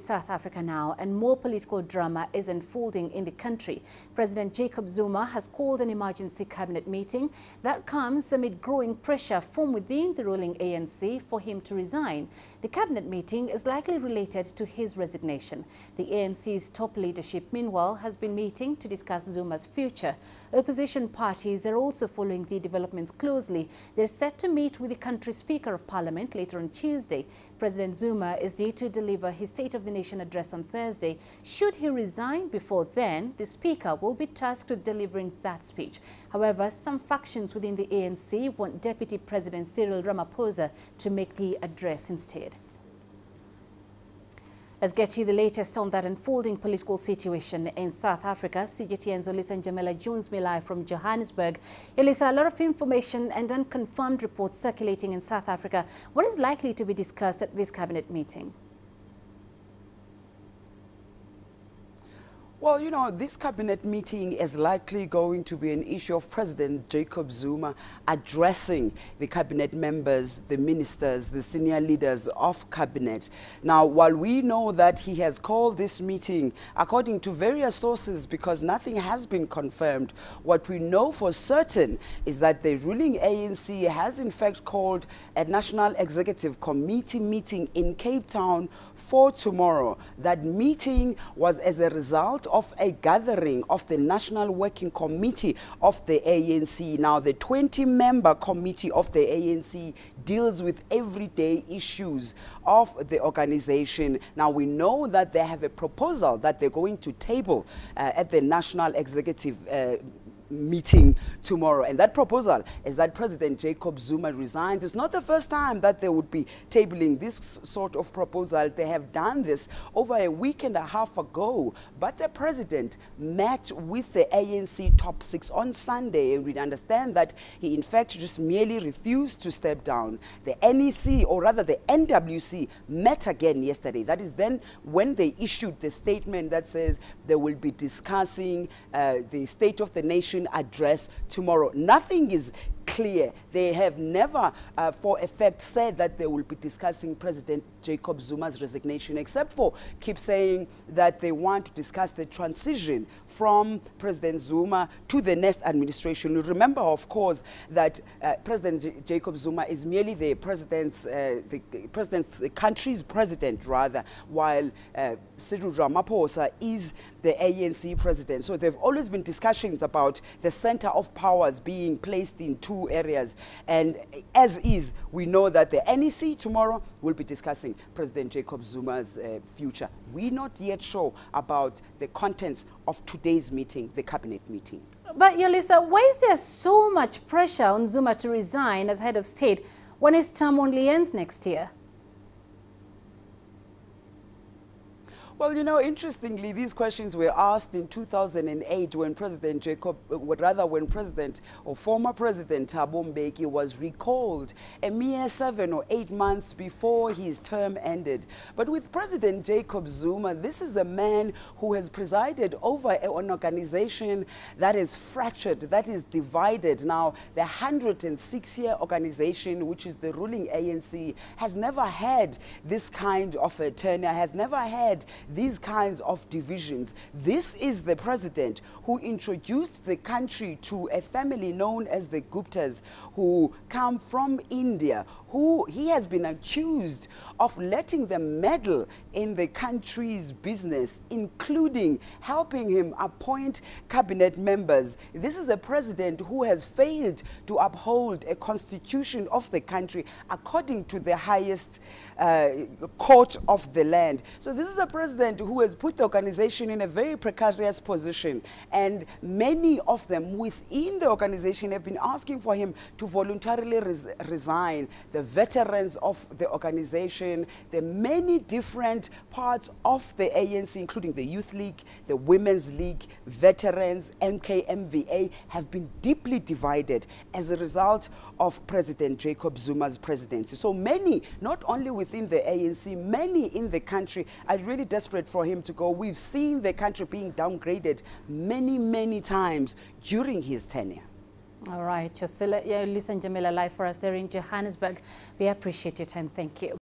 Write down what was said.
South Africa now, and more political drama is unfolding in the country. President Jacob Zuma has called an emergency cabinet meeting. That comes amid growing pressure from within the ruling ANC for him to resign. The cabinet meeting is likely related to his resignation. The ANC's top leadership, meanwhile, has been meeting to discuss Zuma's future. Opposition parties are also following the developments closely. They're set to meet with the country's Speaker of Parliament later on Tuesday. President Zuma is due to deliver his State of the Nation address on Thursday. Should he resign before then, the Speaker will be tasked with delivering that speech. However, some factions within the ANC want Deputy President Cyril Ramaphosa to make the address instead. Let's get you the latest on that unfolding political situation in South Africa. CGTN's Yolisa and Njamela joins me live from Johannesburg. Yolisa, a lot of information and unconfirmed reports circulating in South Africa. What is likely to be discussed at this cabinet meeting? Well, you know, this cabinet meeting is likely going to be an issue of President Jacob Zuma addressing the cabinet members, the ministers, the senior leaders of cabinet. Now, while we know that he has called this meeting, according to various sources, because nothing has been confirmed, what we know for certain is that the ruling ANC has in fact called a National Executive Committee meeting in Cape Town for tomorrow. That meeting was as a result of a gathering of the National Working Committee of the ANC. Now, the 20-member committee of the ANC deals with everyday issues of the organization. Now, we know that they have a proposal that they're going to table at the National Executive meeting tomorrow, and that proposal is that President Jacob Zuma resigns. It's not the first time that they would be tabling this sort of proposal. They have done this over a week and a half ago, but the president met with the ANC top six on Sunday, and we understand that he in fact just merely refused to step down. The NEC, or rather the NWC, met again yesterday. That is then when they issued the statement that says they will be discussing the State of the Nation address tomorrow. Nothing is clear. They have never for a fact said that they will be discussing President Jacob Zuma's resignation, except for keep saying that they want to discuss the transition from President Zuma to the next administration. You remember, of course, that President Jacob Zuma is merely the country's president, rather, while Cyril Ramaphosa is the ANC president. So there have always been discussions about the center of powers being placed in two areas. And as is, we know that the NEC tomorrow will be discussing President Jacob Zuma's future. We're not yet sure about the contents of today's meeting, the cabinet meeting. But Yolisa, why is there so much pressure on Zuma to resign as head of state when his term only ends next year? Well, you know, interestingly, these questions were asked in 2008 when President former President Thabo Mbeki was recalled a mere 7 or 8 months before his term ended. But with President Jacob Zuma, this is a man who has presided over an organization that is fractured, that is divided. Now, the 106-year organization, which is the ruling ANC, has never had this kind of a tenure, has never had these kinds of divisions. This is the president who introduced the country to a family known as the Guptas, who come from India, who he has been accused of letting them meddle in the country's business, including helping him appoint cabinet members. This is a president who has failed to uphold a constitution of the country according to the highest court of the land. So this is a president who has put the organization in a very precarious position, and many of them within the organization have been asking for him to voluntarily resign. The veterans of the organization, the many different parts of the ANC, including the Youth League, the Women's League, veterans, MKMVA, have been deeply divided as a result of President Jacob Zuma's presidency. So many, not only within the ANC, many in the country are really desperate for him to go. We've seen the country being downgraded many, many times during his tenure. All right, Yolisa and Njamela live for us there in Johannesburg. We appreciate your time. Thank you.